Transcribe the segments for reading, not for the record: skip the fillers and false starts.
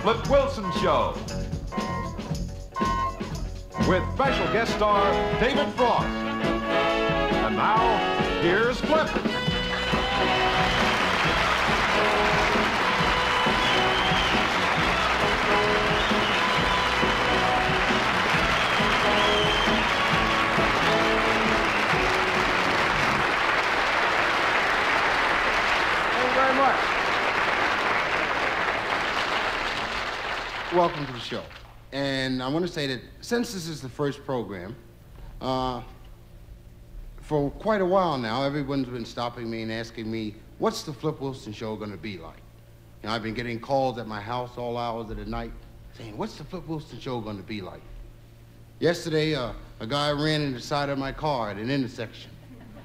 Flip Wilson Show. With special guest star David Frost. And now, here's Flip. Very much. Welcome to the show. And I want to say that since this is the first program, for quite a while now, everyone's been stopping me and asking me, what's the Flip Wilson Show going to be like? You know, I've been getting calls at my house all hours of the night saying, what's the Flip Wilson Show going to be like? Yesterday, a guy ran into the side of my car at an intersection.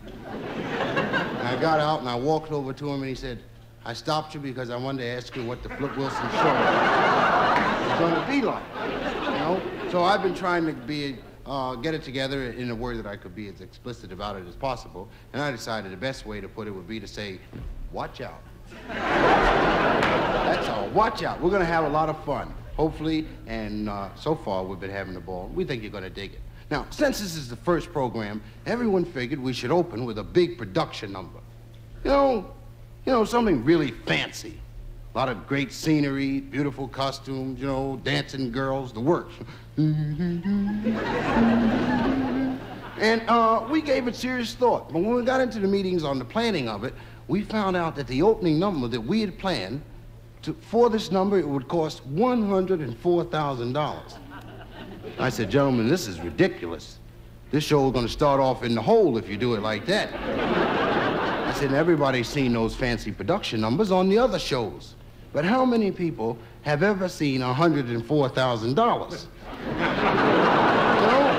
And I got out and I walked over to him and he said, I stopped you because I wanted to ask you what the Flip Wilson Show is going to be like. You know? So I've been trying to get it together in a word that I could be as explicit about it as possible. And I decided the best way to put it would be to say, watch out. That's all. Watch out. We're going to have a lot of fun, hopefully. And so far, we've been having a ball. We think you're going to dig it. Now, since this is the first program, everyone figured we should open with a big production number. You know, something really fancy. A lot of great scenery, beautiful costumes, you know, dancing girls, the works. And we gave it serious thought. But when we got into the meetings on the planning of it, we found out that the opening number that we had planned, for this number, it would cost $104,000. I said, gentlemen, this is ridiculous. This show is going to start off in the hole if you do it like that. I said, everybody's seen those fancy production numbers on the other shows. But how many people have ever seen $104,000? You know?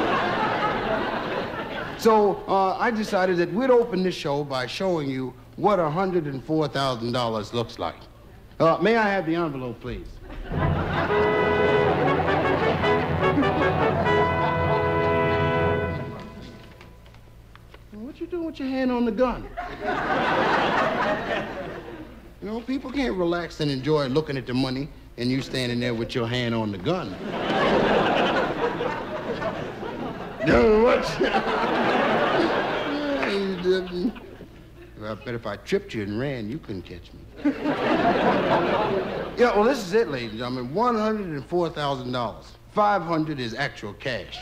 So I decided that we'd open this show by showing you what $104,000 looks like. May I have the envelope, please? What you doing with your hand on the gun? You know, people can't relax and enjoy looking at the money and you standing there with your hand on the gun. No, what? I bet if I tripped you and ran, you couldn't catch me. Yeah, well, this is it, ladies and gentlemen. $104,000. $500 is actual cash.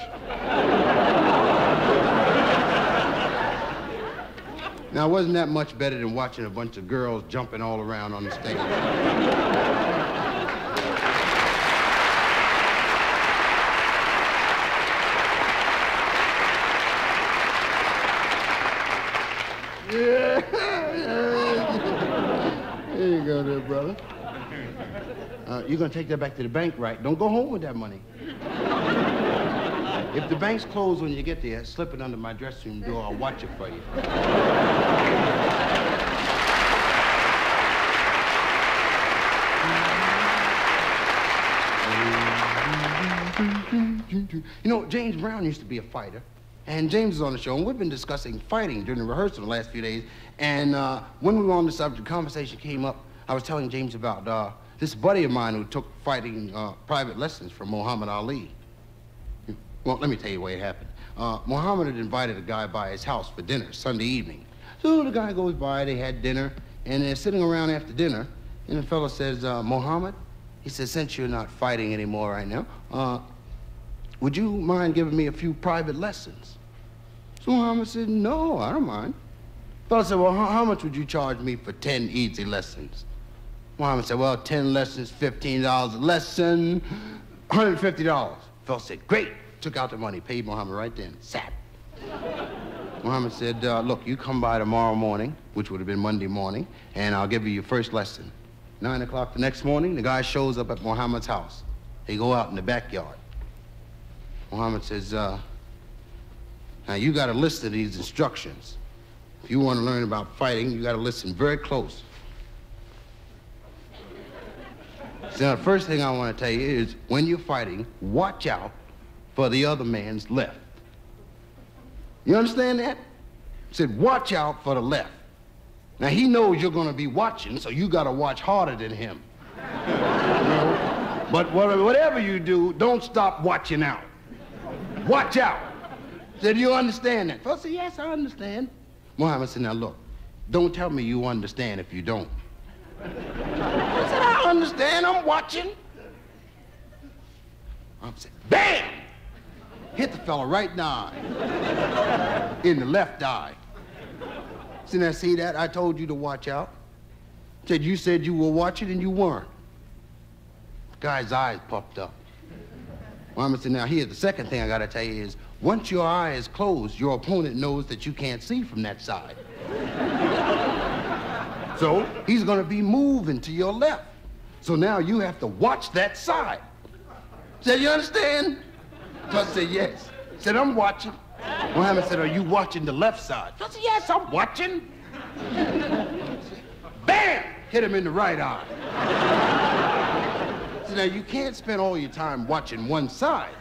Now, wasn't that much better than watching a bunch of girls jumping all around on the stage? Yeah. There you go there, brother. You're going to take that back to the bank, right? Don't go home with that money. If the bank's closed when you get there, slip it under my dressing room door. I'll watch it for you. You know, James Brown used to be a fighter. And James is on the show, and we've been discussing fighting during the rehearsal the last few days. And when we were on the subject, the conversation came up. I was telling James about this buddy of mine who took fighting private lessons from Muhammad Ali. Well, let me tell you the way it happened. Muhammad had invited a guy by his house for dinner Sunday evening. So the guy goes by, they had dinner, and they're sitting around after dinner, and the fellow says, Muhammad, he says, since you're not fighting anymore right now, would you mind giving me a few private lessons? So Muhammad said, no, I don't mind. The fellow said, well, how much would you charge me for 10 easy lessons? Muhammad said, well, 10 lessons, $15 a lesson, $150. The fellow said, great. Took out the money, paid Muhammad right then. Sat. Muhammad said, look, you come by tomorrow morning, which would have been Monday morning, and I'll give you your first lesson. 9 o'clock the next morning, the guy shows up at Muhammad's house. They go out in the backyard. Muhammad says, now you got to listen to these instructions. If you want to learn about fighting, you got to listen very close. So the first thing I want to tell you is, when you're fighting, watch out for the other man's left. You understand that? He said, watch out for the left. Now, he knows you're going to be watching, so you got to watch harder than him. You know? But whatever you do, don't stop watching out. Watch out. Said, you understand that? Fella said, yes, I understand. Muhammad said, now look, don't tell me you understand if you don't. I said, I understand, I'm watching. Muhammad said, bam! Hit the fella right in the eye. In the left eye. Said, now see that? I told you to watch out. Said, you said you were watching and you weren't. The guy's eyes popped up. Muhammad said, now here, the second thing I gotta tell you is, once your eye is closed, your opponent knows that you can't see from that side. So he's gonna be moving to your left. So now you have to watch that side. Said, you understand? So I said, yes. Said, I'm watching. Muhammad said, are you watching the left side? So I said, yes, I'm watching. Bam! Hit him in the right eye. So now you can't spend all your time watching one side.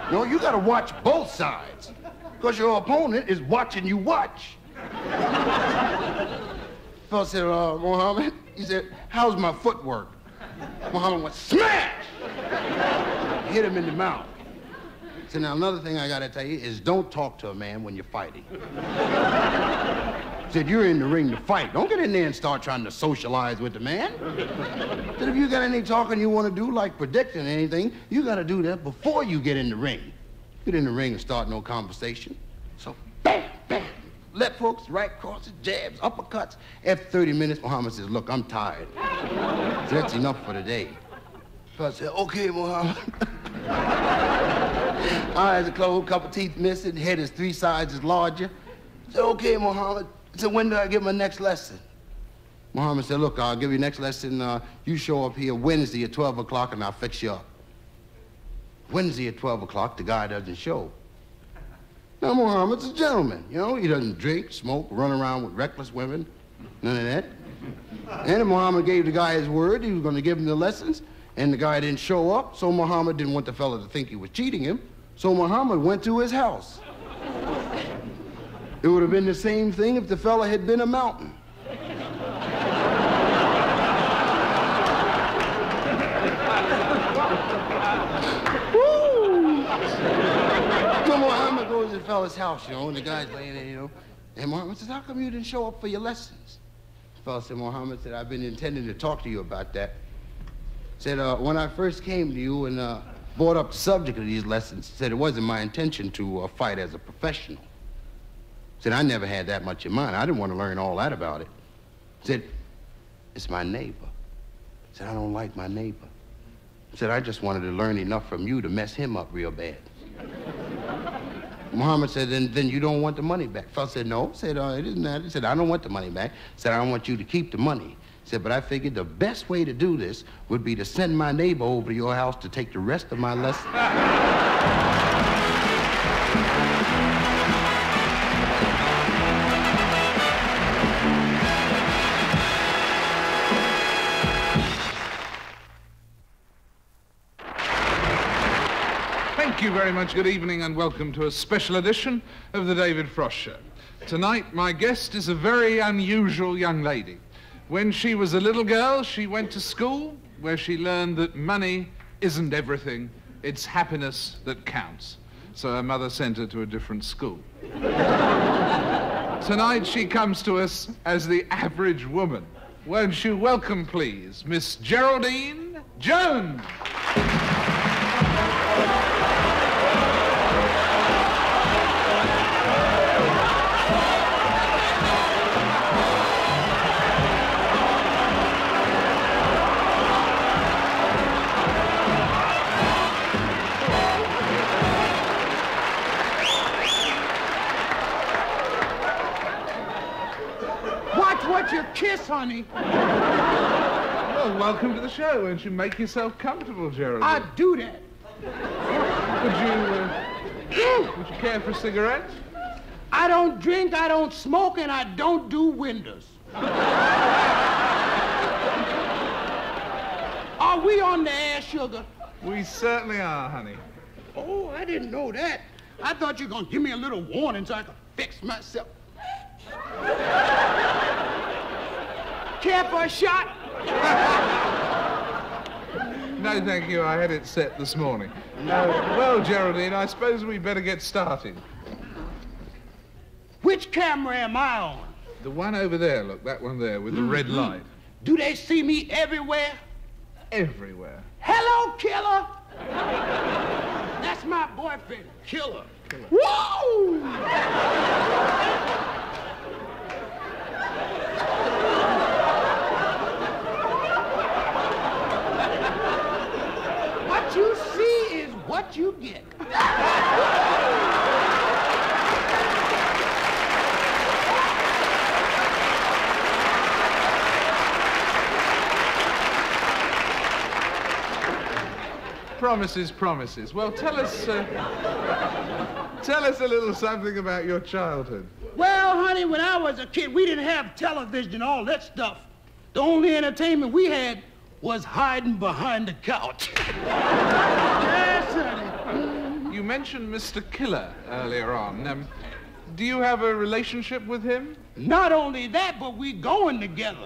No, you gotta watch both sides, because your opponent is watching you watch. Fellow said, Muhammad, he said, how's my footwork? Muhammad went, smash! Hit him in the mouth. So now another thing I gotta tell you is don't talk to a man when you're fighting. Said, you're in the ring to fight. Don't get in there and start trying to socialize with the man. Said, if you got any talking you want to do, like predicting anything, you got to do that before you get in the ring. Get in the ring and start no conversation. So, bam, bam. Left hooks, right crosses, jabs, uppercuts. After 30 minutes, Muhammad says, look, I'm tired. So that's enough for the day. So I said, okay, Muhammad. Eyes are closed, couple teeth missing, head is 3 sizes larger. I said, okay, Muhammad. I said, when do I get my next lesson? Muhammad said, look, I'll give you next lesson. You show up here Wednesday at 12 o'clock and I'll fix you up. Wednesday at 12 o'clock, the guy doesn't show. Now, Muhammad's a gentleman, you know? He doesn't drink, smoke, run around with reckless women, none of that. And Muhammad gave the guy his word. He was going to give him the lessons, and the guy didn't show up, so Muhammad didn't want the fella to think he was cheating him, so Muhammad went to his house. It would have been the same thing if the fella had been a mountain. Woo! So Muhammad goes to the fella's house, you know, and the guy's laying there, you know, and Muhammad says, how come you didn't show up for your lessons? The fella said, Muhammad said, I've been intending to talk to you about that. Said, when I first came to you and brought up the subject of these lessons, said it wasn't my intention to fight as a professional. Said, I never had that much in mind. I didn't want to learn all that about it. Said, it's my neighbor. Said, I don't like my neighbor. Said, I just wanted to learn enough from you to mess him up real bad. Muhammad said, then you don't want the money back. Fellow said, no. Said, it isn't that. He said, I don't want the money back. Said, I don't want you to keep the money. Said, but I figured the best way to do this would be to send my neighbor over to your house to take the rest of my lessons. Thank you very much. Good evening and welcome to a special edition of the David Frost Show. Tonight, my guest is a very unusual young lady. When she was a little girl, she went to school where she learned that money isn't everything, it's happiness that counts. So her mother sent her to a different school. Tonight, she comes to us as the average woman. Won't you welcome, please, Miss Geraldine Jones? Watch your kiss, honey. Well, welcome to the show. Won't you make yourself comfortable, Geraldine? I'd do that. Would you care for a cigarette? I don't drink, I don't smoke, and I don't do windows. Are we on the air, sugar? We certainly are, honey. Oh, I didn't know that. I thought you were going to give me a little warning so I could fix myself. Care for a shot? No, thank you. I had it set this morning. Well, Geraldine, I suppose we'd better get started. Which camera am I on? The one over there, look, that one there with the red light. Do they see me everywhere? Everywhere. Hello, Killer. That's my boyfriend, Killer. Whoa! What you see is what you get. Promises, promises. Well, tell us a little something about your childhood. Well, honey, when I was a kid, we didn't have television, all that stuff. The only entertainment we had was hiding behind the couch. Yes, honey. You mentioned Mr. Killer earlier on. Do you have a relationship with him? Not only that, but we going together.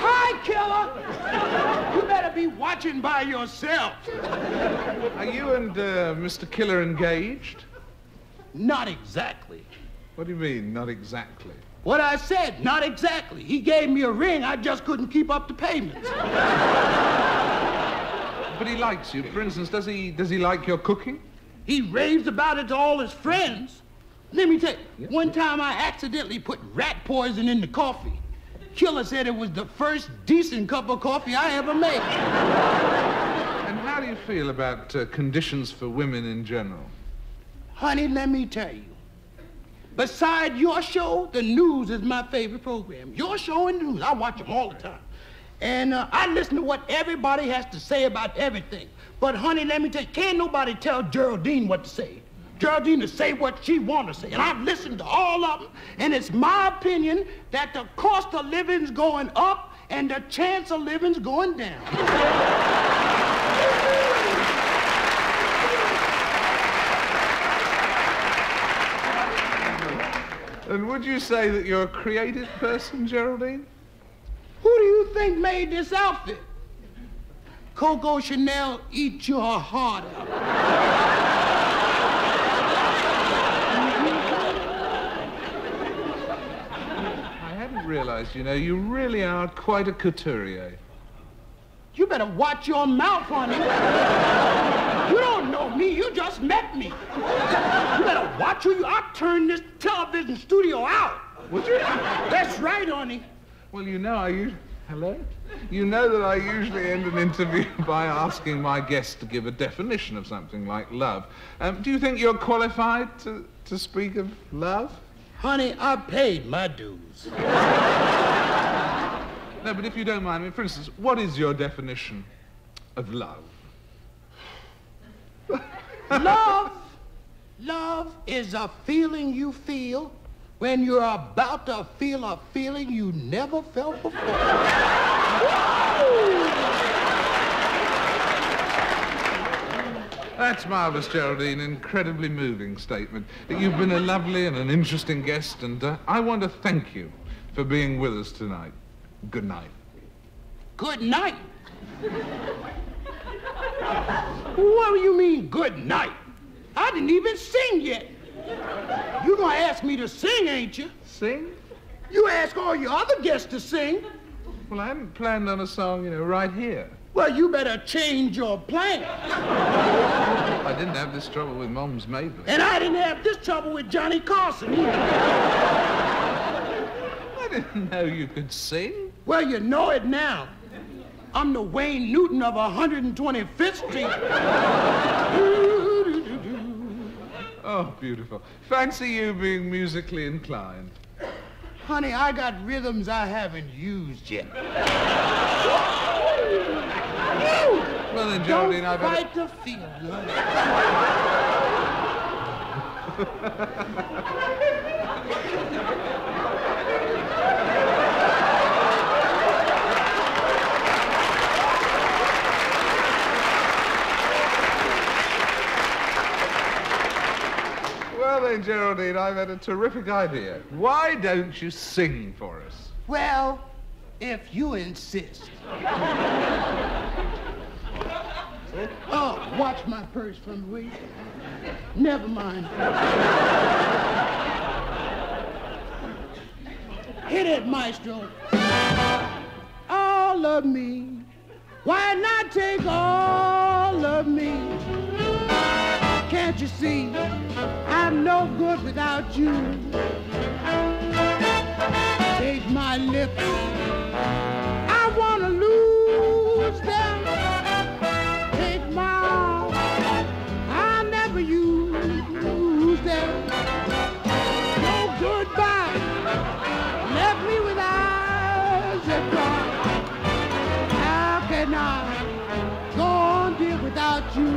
Hi, Killer. You better be watching by yourself. Are you and Mr. Killer engaged? Not exactly. What do you mean, not exactly? What I said, not exactly. He gave me a ring, I just couldn't keep up the payments. But he likes you. For instance, does he like your cooking? He raves about it to all his friends. Let me tell you, one time I accidentally put rat poison in the coffee. Killer said it was the first decent cup of coffee I ever made. And how do you feel about conditions for women in general? Honey, let me tell you. Beside your show, the news is my favorite program. Your show and the news, I watch them all the time. And I listen to what everybody has to say about everything. But honey, let me tell you, can't nobody tell Geraldine what to say. Geraldine to say what she wants to say. And I've listened to all of them, and it's my opinion that the cost of living's going up and the chance of living's going down. And would you say that you're a creative person, Geraldine? Who do you think made this outfit? Coco Chanel, eat your heart out. I hadn't realized, you really are quite a couturier. You better watch your mouth, honey. You don't know me. You just met me. You better watch who you... I'll turn this television studio out. Would you? That's right, honey. Well, Hello? You know that I usually end an interview by asking my guests to give a definition of something like love. Do you think you're qualified to speak of love? Honey, I paid my dues. No, but if you don't mind, for instance, what is your definition of love? Love is a feeling you feel when you're about to feel a feeling you never felt before. That's marvelous, Geraldine. Incredibly moving statement. You've been a lovely and an interesting guest, and I want to thank you for being with us tonight. Good night. Good night? What do you mean, good night? I didn't even sing yet. You're gonna ask me to sing, ain't you? Sing? You ask all your other guests to sing. Well, I hadn't planned on a song, right here. Well, you better change your plan. I didn't have this trouble with Mom's Maybelline. And I didn't have this trouble with Johnny Carson either. I didn't know you could sing. Well, you know it now. I'm the Wayne Newton of 125th Street. Oh, beautiful. Fancy you being musically inclined. Honey, I got rhythms I haven't used yet. Well, then, Geraldine, Don't fight the field, honey. Well, then, Geraldine, I've had a terrific idea. Why don't you sing for us? Well, if you insist. Oh, watch my purse from the way. Never mind. Hit it, maestro. All of me. Why not take all of me? Can't you see I'm no good without you? Take my lips. I want to lose them. Take my arms. I'll never use them. No goodbye. Left me with eyes that cry. How can I go on, dear, without you?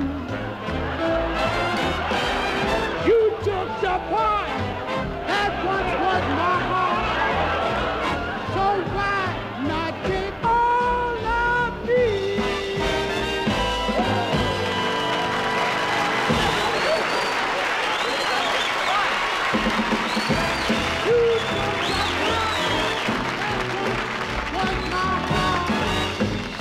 You took the part that once was my heart. So why not take all of me? You took the part that once was my heart.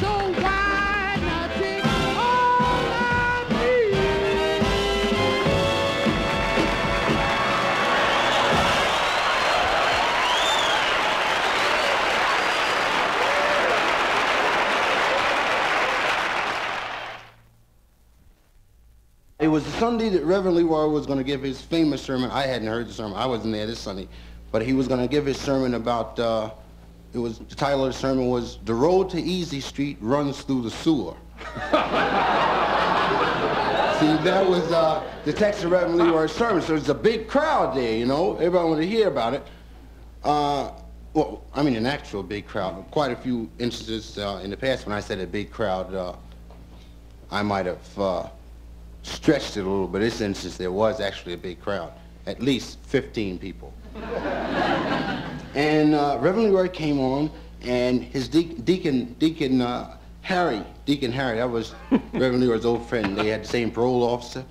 So why not take all of me? It was the Sunday that Reverend Leroy was going to give his famous sermon. I hadn't heard the sermon. I wasn't there this Sunday. But he was going to give his sermon about, the title of the sermon was, "The Road to Easy Street Runs Through the Sewer." See, that was the text of Reverend Leroy's sermon. So there's a big crowd there, you know. Everybody wanted to hear about it. Well, I mean an actual big crowd. Quite a few instances in the past when I said a big crowd, I might have stretched it a little bit. This instance, there was actually a big crowd, at least 15 people. And Reverend Leroy came on, and his Deacon Harry, that was Reverend Leroy's old friend. They had the same parole officer.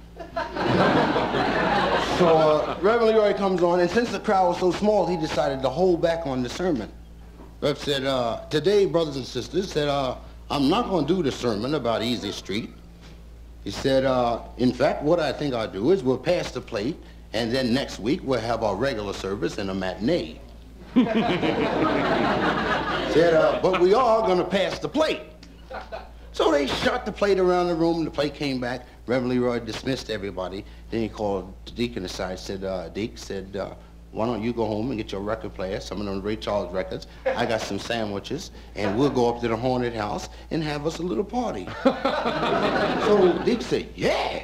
So Reverend Leroy comes on, and since the crowd was so small, he decided to hold back on the sermon. Rev said, today, brothers and sisters, said, I'm not going to do the sermon about Easy Street. He said, in fact, what I think I'll do is we'll pass the plate, and then next week we'll have our regular service and a matinee. Said, but we are going to pass the plate. So they shot the plate around the room, the plate came back. Reverend Leroy dismissed everybody. Then he called the deacon aside, said, Deke, said, why don't you go home and get your record player, some of them Ray Charles records. I got some sandwiches, and we'll go up to the haunted house and have us a little party. So Deke said, yeah.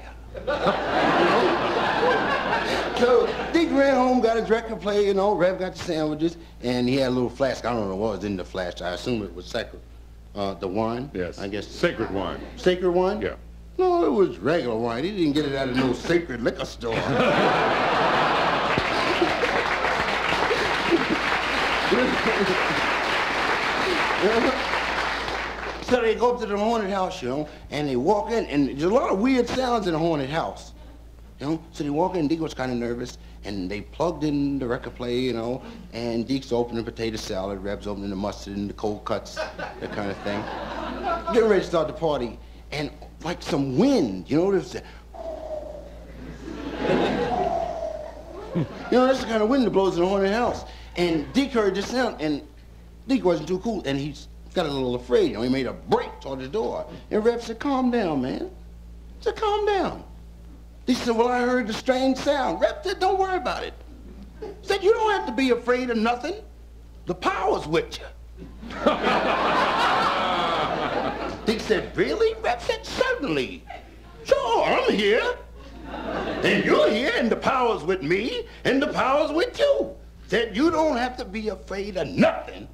So Deke ran home, got his record player, you know, Rev got the sandwiches, and he had a little flask. I don't know what was in the flask. I assume it was sacred. The wine? Yes. I guess. Sacred wine. Sacred wine? Yeah. No, it was regular wine. He didn't get it out of no sacred liquor store. So they go up to the haunted house, you know, and they walk in, and there's a lot of weird sounds in the haunted house, you know. So they walk in, Deke was kind of nervous, and they plugged in the record player, you know, and Deke's opening potato salad, Reb's opening the mustard and the cold cuts, that kind of thing. Getting ready to start the party, and like some wind, you know, there's a... You know, that's the kind of wind that blows in the haunted house. And Deke heard this sound, and Deke wasn't too cool, and he got a little afraid. You know, he made a break toward the door. And Rev said, calm down, man. He said, calm down. He said, well, I heard the strange sound. Rev said, don't worry about it. He said, you don't have to be afraid of nothing. The power's with you. Deke said, really? Rev said, certainly. Sure, I'm here. And you're here, and the power's with me, and the power's with you. Said, you don't have to be afraid of nothing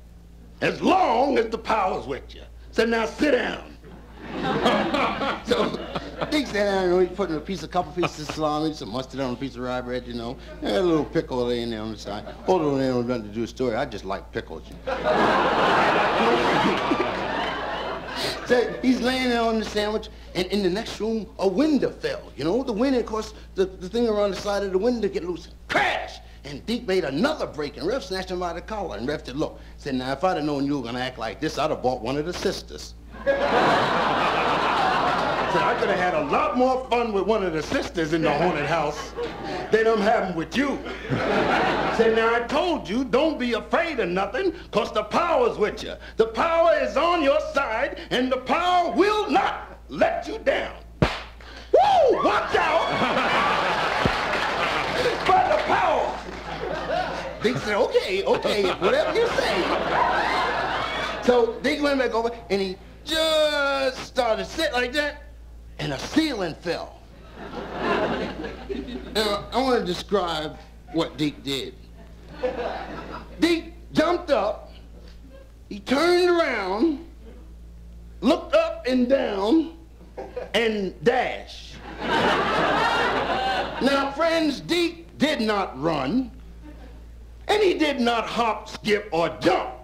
as long as the power's with you. Said, now sit down. So Deke sat down, you know, he's putting a couple pieces of salami, some mustard on a piece of rye bread, you know, and a little pickle in there on the side. Although they don't have nothing to do with the story, I just like pickles. So he's laying there on the sandwich, and in the next room, a window fell, you know? The wind, of course, the thing around the side of the window get loose. Crash! and Deke made another break, and Rev snatched him by the collar, and Rev said, look, said, now, if I'd have known you were going to act like this, I'd have bought one of the sisters. I could have had a lot more fun with one of the sisters in the haunted house than I'm having with you. Say, now I told you, don't be afraid of nothing, because the power's with you. The power is on your side, and the power will not let you down. Woo! Watch out! By the power! Deke said, okay, whatever you say. So Deke went back over, and he just started to sit like that, and a ceiling fell. Now, I want to describe what Deke did. Deke jumped up, he turned around, looked up and down, and dashed. Now, friends, Deke did not run, and he did not hop, skip, or jump.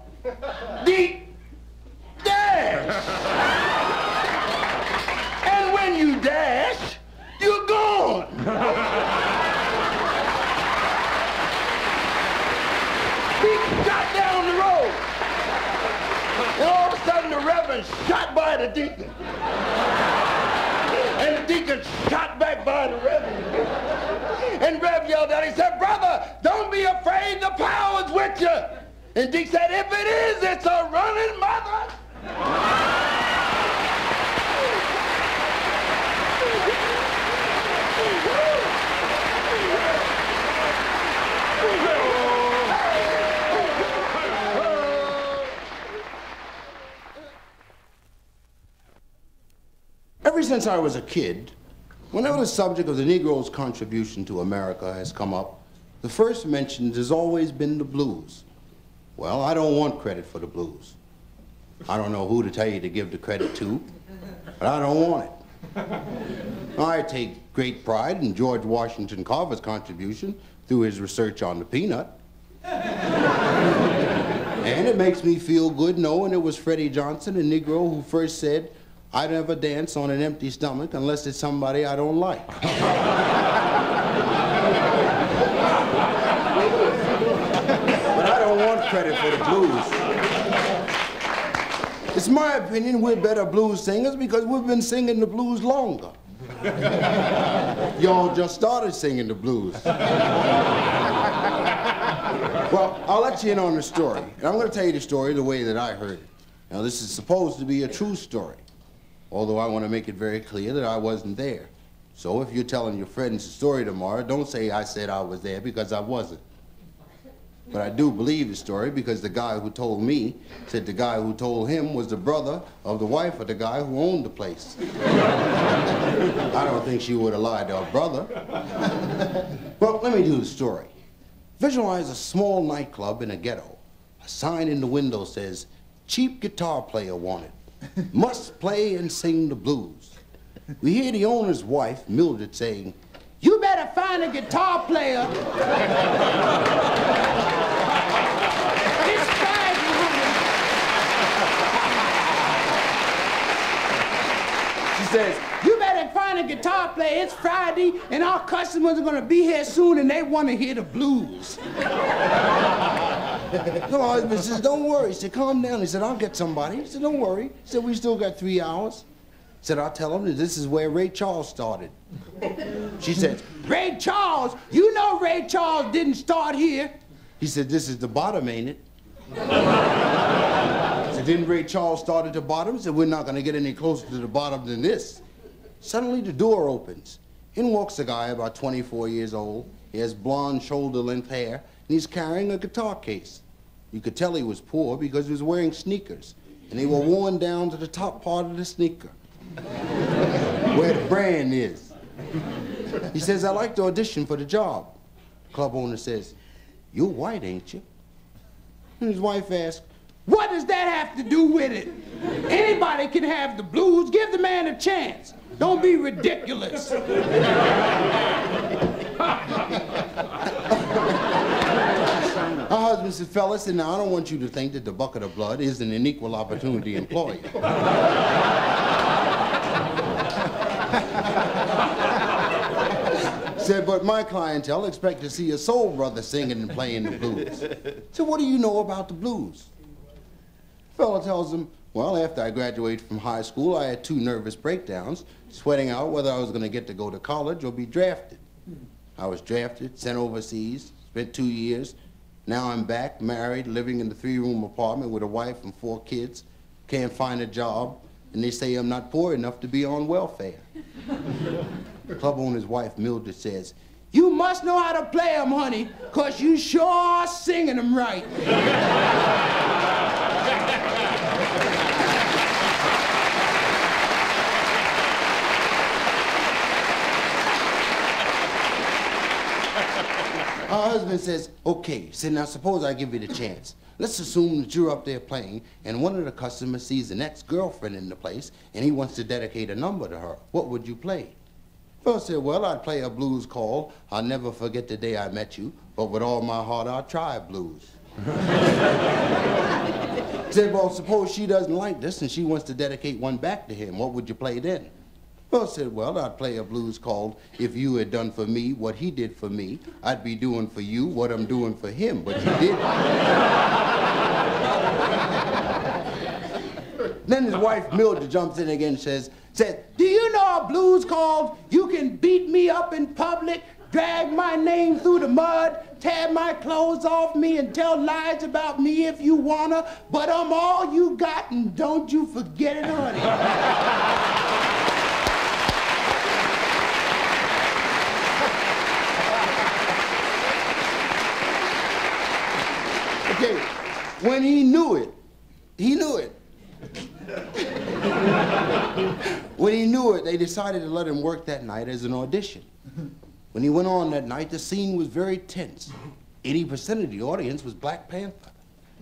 Deke dashed. And when you dash, you're gone. Deke shot down the road. And all of a sudden, the Reverend shot by the deacon. And the deacon shot back by the Reverend. And Rev yelled out, he said, brother, don't be afraid, the power's with you. And Deke said, if it is, it's a running mother. Ever since I was a kid, whenever the subject of the Negro's contribution to America has come up, the first mention has always been the blues. Well, I don't want credit for the blues. I don't know who to tell you to give the credit to, but I don't want it. I take great pride in George Washington Carver's contribution through his research on the peanut. And it makes me feel good knowing it was Freddie Johnson, a Negro, who first said, I never dance on an empty stomach unless it's somebody I don't like. But I don't want credit for the blues. It's my opinion we're better blues singers because we've been singing the blues longer. Y'all just started singing the blues. Well, I'll let you in on the story. And I'm going to tell you the story the way that I heard it. Now, this is supposed to be a true story, although I want to make it very clear that I wasn't there. So if you're telling your friends the story tomorrow, don't say I said I was there, because I wasn't. But I do believe the story because the guy who told me said the guy who told him was the brother of the wife of the guy who owned the place. I don't think she would have lied to her brother. Well, let me do the story. Visualize a small nightclub in a ghetto. A sign in the window says, cheap guitar player wanted. Must play and sing the blues. We hear the owner's wife, Mildred, saying, you better find a guitar player. It's Friday, honey. She says, you better find a guitar player. It's Friday, and our customers are going to be here soon, and they want to hear the blues. The husband says, don't worry. He said, calm down. He said, I'll get somebody. He said, don't worry. He said, we still got 3 hours. He said, I'll tell him that this is where Ray Charles started. She said, Ray Charles? You know Ray Charles didn't start here. He said, this is the bottom, ain't it? He said, didn't Ray Charles start at the bottom? He said, we're not going to get any closer to the bottom than this. Suddenly the door opens. In walks a guy about 24 years old. He has blonde shoulder-length hair, and he's carrying a guitar case. You could tell he was poor because he was wearing sneakers, and they were worn down to the top part of the sneaker, where the brand is. He says, I'd like to audition for the job. Club owner says, you're white, ain't you? And his wife asks, what does that have to do with it? Anybody can have the blues. Give the man a chance. Don't be ridiculous. Her husband said, fellas, and now I don't want you to think that the bucket of blood isn't an equal opportunity employer. Said, but my clientele expect to see a soul brother singing and playing the blues. So what do you know about the blues? Fella tells him, well, after I graduated from high school, I had 2 nervous breakdowns, sweating out whether I was going to get to go to college or be drafted. I was drafted, sent overseas, spent 2 years. Now I'm back, married, living in the 3-room apartment with a wife and 4 kids. Can't find a job, and they say I'm not poor enough to be on welfare. The club owner's wife, Mildred, says, You must know how to play 'em, honey, 'cause you sure are singing 'em right. Her husband says, okay, so now suppose I give you the chance. Let's assume that you're up there playing, and one of the customers sees an ex-girlfriend in the place, and he wants to dedicate a number to her. What would you play? Phil said, well, I'd play a blues called I'll Never Forget the Day I Met You, but with all my heart I'll try blues. Said, well, suppose she doesn't like this and she wants to dedicate one back to him. What would you play then? Phil said, well, I'd play a blues called If You Had Done For Me What He Did For Me, I'd be doing for you what I'm doing for him, but you didn't. Then his wife, Mildred, jumps in again and says, Do you know a blues called You Can Beat Me Up in Public, Drag My Name Through the Mud, Tear My Clothes Off Me, and Tell Lies About Me if you wanna, but I'm all you got and don't you forget it, honey. Okay, when he knew it. When he knew it, they decided to let him work that night as an audition. When he went on that night, the scene was very tense. 80% of the audience was Black Panther.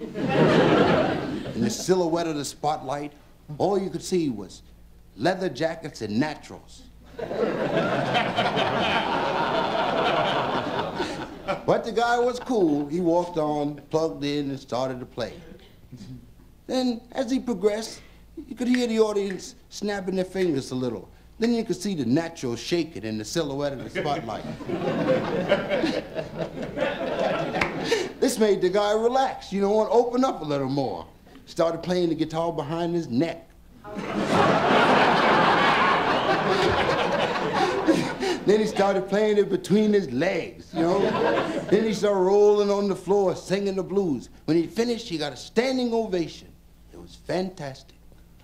In the silhouette of the spotlight, all you could see was leather jackets and naturals. But the guy was cool. He walked on, plugged in, and started to play. Then, as he progressed, you could hear the audience snapping their fingers a little. Then you could see the naturals shaking in the silhouette of the spotlight. This made the guy relax, and open up a little more. Started playing the guitar behind his neck. Then he started playing it between his legs, Then he started rolling on the floor, singing the blues. When he finished, he got a standing ovation. It was fantastic.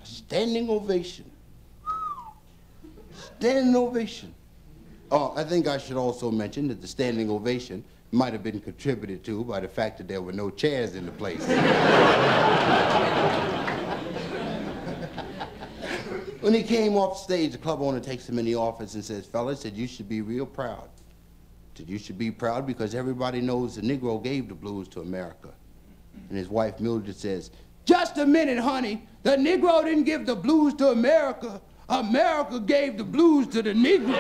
A standing ovation. Standing ovation. Oh, I think I should also mention that the standing ovation might have been contributed to by the fact that there were no chairs in the place. When he came off stage, the club owner takes him in the office and says, fellas, said you should be real proud. Said you should be proud because everybody knows the Negro gave the blues to America. And his wife, Mildred, says, Just a minute, honey. The Negro didn't give the blues to America. America gave the blues to the Negro.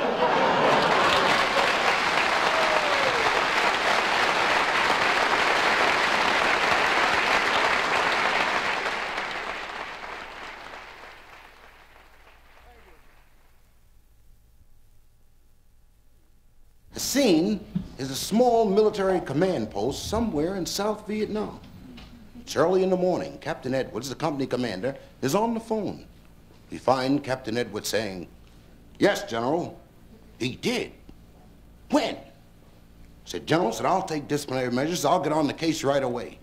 The scene is a small military command post somewhere in South Vietnam. It's early in the morning. Captain Edwards, the company commander, is on the phone. We find Captain Edwards saying, Yes, General. He did. When? Said, General, said, I'll take disciplinary measures. I'll get on the case right away.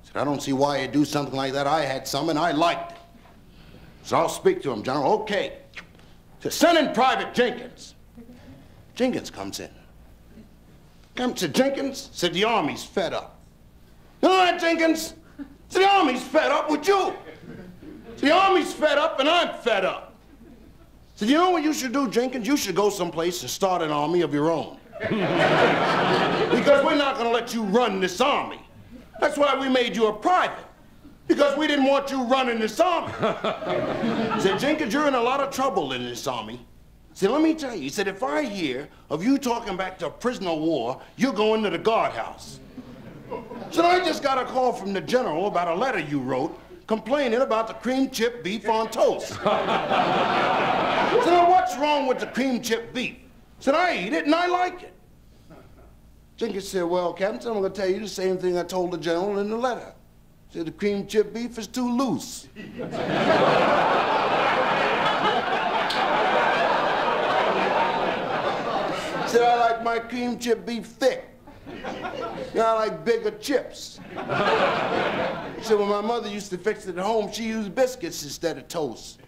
Said, I don't see why you'd do something like that. I had some and I liked it. So I'll speak to him, General. Okay. Said, send in Private Jenkins. Jenkins comes in. Comes to Jenkins, said, the Army's fed up. You know that, Jenkins? Said, the Army's fed up with you. The Army's fed up and I'm fed up. Said, you know what you should do, Jenkins? You should go someplace and start an army of your own. Because we're not going to let you run this army. That's why we made you a private. Because we didn't want you running this army. Said, Jenkins, you're in a lot of trouble in this army. Said, let me tell you, he said, if I hear of you talking back to a prisoner of war, you're going to the guardhouse. So I just got a call from the general about a letter you wrote complaining about the cream chip beef on toast. So now what's wrong with the cream chip beef? Said, I eat it and I like it. Jenkins said, well, Captain, I'm going to tell you the same thing I told the general in the letter. Said the cream chip beef is too loose. Said I like my cream chip beef thick. You know, I like bigger chips. Said when my mother used to fix it at home, she used biscuits instead of toast.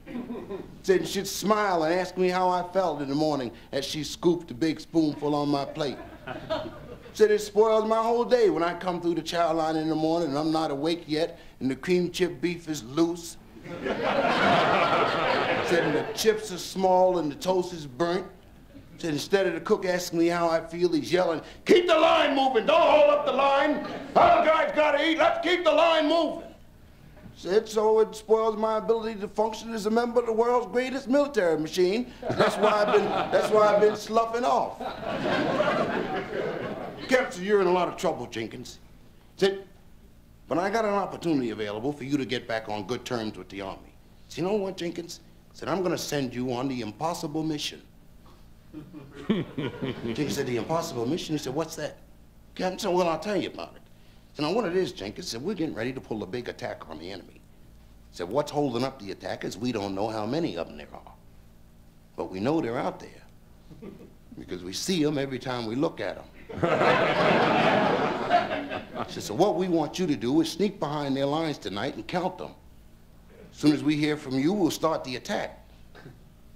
Said she'd smile and ask me how I felt in the morning as she scooped a big spoonful on my plate. Said it spoils my whole day when I come through the chow line in the morning and I'm not awake yet and the cream chip beef is loose. Said and the chips are small and the toast is burnt. Said instead of the cook asking me how I feel, he's yelling, keep the line moving, don't hold up the line. Other guys gotta eat, let's keep the line moving. Said so it spoils my ability to function as a member of the world's greatest military machine. That's why I've been sloughing off. Captain, you're in a lot of trouble, Jenkins. Said, but I got an opportunity available for you to get back on good terms with the Army. So you know what, Jenkins? Said, I'm gonna send you on the impossible mission. Jenkins said, the impossible mission? He said, what's that? Captain said, well, I'll tell you about it. So now what it is, Jenkins, said, we're getting ready to pull a big attack on the enemy. Said, what's holding up the attack is we don't know how many of them there are. But we know they're out there because we see them every time we look at them. She said, so what we want you to do is sneak behind their lines tonight and count them. As soon as we hear from you, we'll start the attack.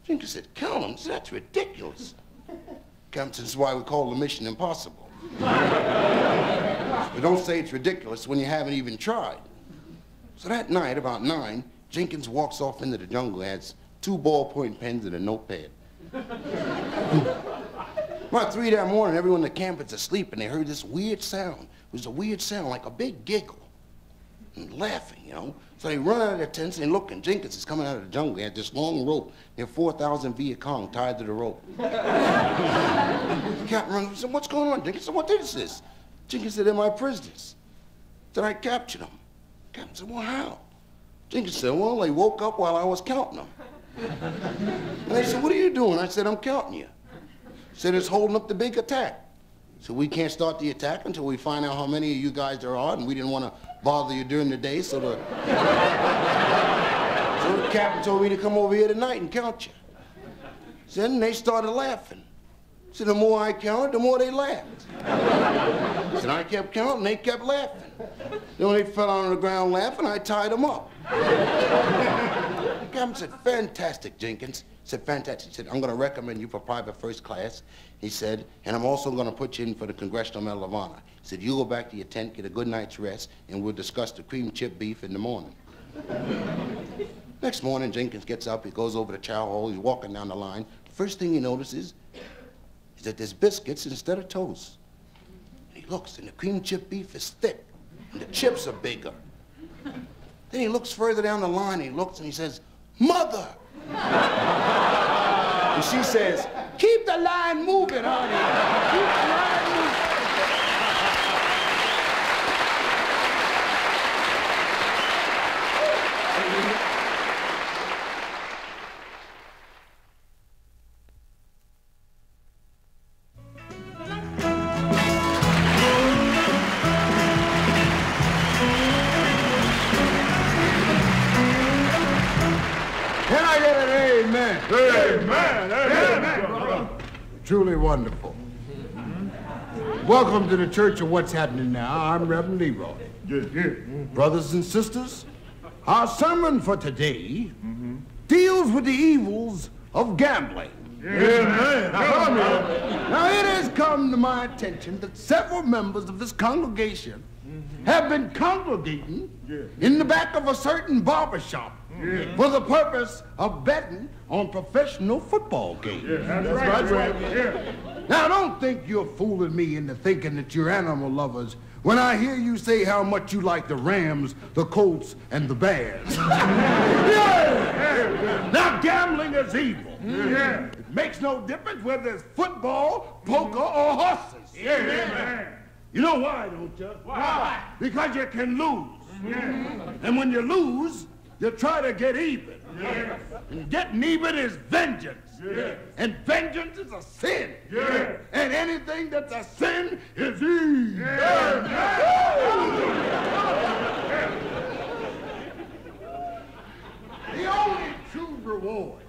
Jenkins said, count them? Said, that's ridiculous. Captain said, this is why we call the mission impossible. But don't say it's ridiculous when you haven't even tried. So that night, about 9, Jenkins walks off into the jungle and has 2 ballpoint pens and a notepad. About 3 that morning, everyone in the camp is asleep and they heard this weird sound. It was a weird sound like a big giggle and laughing, you know. So they run out of their tents and look, and Jenkins is coming out of the jungle. He had this long rope near 4,000 Viet Cong tied to the rope. The captain runs and said, what's going on, Jenkins? Said, what is this? Jenkins said, they're my prisoners. Said, I captured them. Captain said, well, how? Jenkins said, well, they woke up while I was counting them. And they said, what are you doing? I said, I'm counting you. Said, it's holding up the big attack. So we can't start the attack until we find out how many of you guys there are, and we didn't want to bother you during the day, so the captain told me to come over here tonight and count you. So then they started laughing. So the more I counted, the more they laughed. So I kept counting, they kept laughing. Then when they fell on the ground laughing, I tied them up. The captain said, fantastic, Jenkins. He said, fantastic. He said, I'm going to recommend you for private first class. He said, and I'm also going to put you in for the Congressional Medal of Honor. He said, you go back to your tent, get a good night's rest, and we'll discuss the cream chip beef in the morning. Next morning, Jenkins gets up, he goes over to chow hall, he's walking down the line. First thing he notices is that there's biscuits instead of toast. And he looks, and the cream chip beef is thick, and the chips are bigger. Then he looks further down the line, he looks and he says, Mother! And she says, keep the line moving, honey. Keep the line moving. Can I get an amen? Amen. Amen. Truly wonderful. Welcome to the Church of What's Happening Now. I'm Reverend Leroy. Brothers and sisters, our sermon for today deals with the evils of gambling. Now, it has come to my attention that several members of this congregation have been congregating in the back of a certain barber shop for the purpose of betting on professional football games. That's right. Now, don't think you're fooling me into thinking that you're animal lovers when I hear you say how much you like the Rams, the Colts, and the Bears. Now, gambling is evil. It makes no difference whether it's football, poker, or horses. You know why, don't you? Why? Because you can lose. And when you lose, You try to get even. Yes. And getting even is vengeance. Yes. And vengeance is a sin. Yes. And anything that's a sin is evil. Yes. The only true reward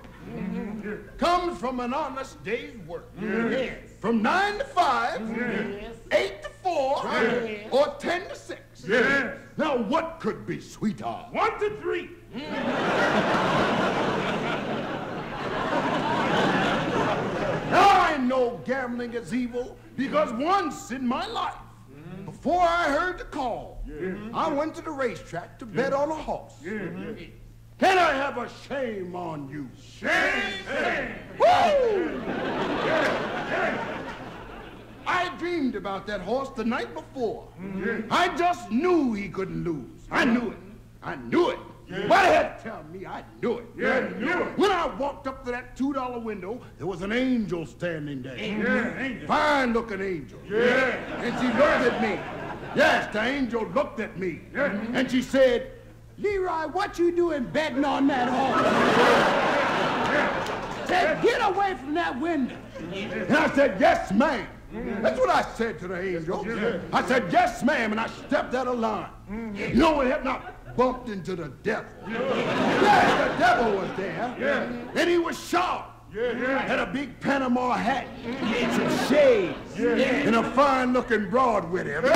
comes from an honest day's work. Yes. From 9 to 5, Yes. 8 to 4, Yes. or 10 to 6. Yes. Now, what could be sweeter? 1 to 3. Now I know gambling is evil because once in my life, before I heard the call, I went to the racetrack to bet on a horse. Can I have a shame on you? Shame. Woo! I dreamed about that horse the night before. I just knew he couldn't lose. I knew it. I knew it. Why the heck tell me I knew it? Yeah, you knew it. When I walked up to that $2 window, there was an angel standing there. Yeah, angel. Fine-looking angel. Yeah. And she looked at me. Yes, the angel looked at me. And she said, Leroy, what you doing betting on that horse? Said, get away from that window. and I said, yes, ma'am. That's what I said to the angel. I said, yes, ma'am, and I stepped out of line. You know what happened? I bumped into the devil. Yeah, the devil was there. And he was sharp. Had a big Panama hat, some shades, and a fine-looking broad with him. Woo!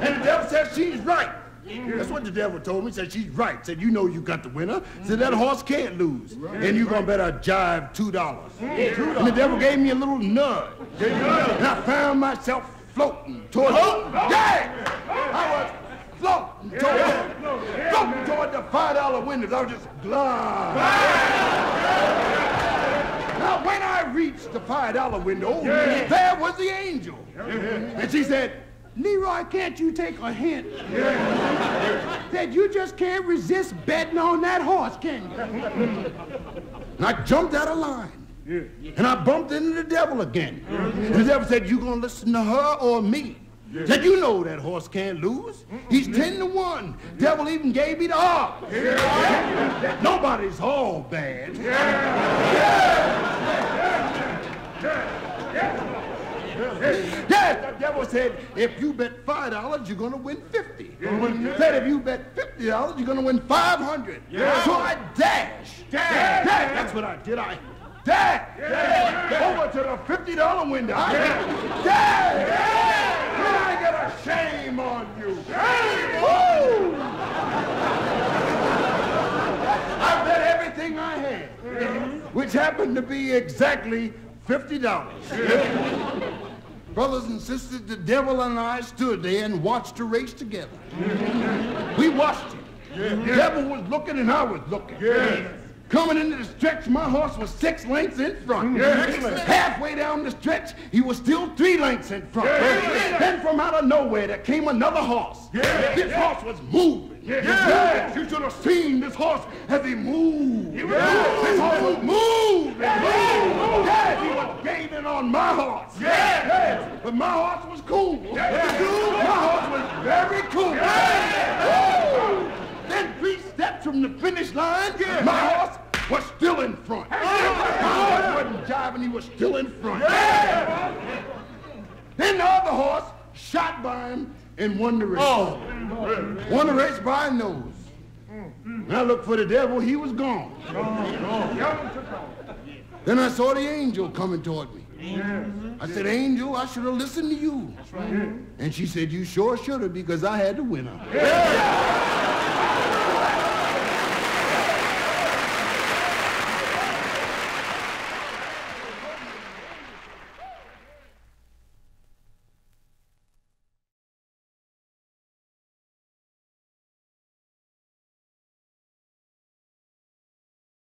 And the devil said, she's right. That's what the devil told me. Said, she's right. Said, you know you got the winner. Said, that horse can't lose. And you're going to better jive $2. And the devil gave me a little nudge. And I found myself floating toward I was floating toward the $5 windows. I was just gliding. Now, when I reached the $5 window, there was the angel. And she said, Leroy, can't you take a hint? That you just can't resist betting on that horse, can you? And I jumped out of line. And I bumped into the devil again. And the devil said, you gonna listen to her or me? Said, you know that horse can't lose. He's 10-1. Devil even gave me the odds. Nobody's all bad. Yes, the devil said, if you bet $5, you're going to win 50. Said, if you bet $50, you're going to win 500. So I dashed. That's what I did. I dashed over to the $50 window. I dashed. Can I get a shame on you? Woo! I bet everything I had, which happened to be exactly $50. Brothers and sisters, the devil and I stood there and watched the race together. We watched it. The devil was looking and I was looking. Coming into the stretch, my horse was 6 lengths in front. Halfway down the stretch, he was still 3 lengths in front. Then from out of nowhere, there came another horse. This horse was moving. You should have seen this horse as he moved. This horse was moving. Yes, he was gaining on my horse. But my horse was cool. My horse was very cool. Then 3 steps from the finish line, my horse was still in front. My horse wasn't jiving, he was still in front. Then the other horse shot by him and won the race. Won the race by a nose. And I looked for the devil, he was gone. Then I saw the angel coming toward me. I said, angel, I should have listened to you. And she said, you sure should have, because I had the winner.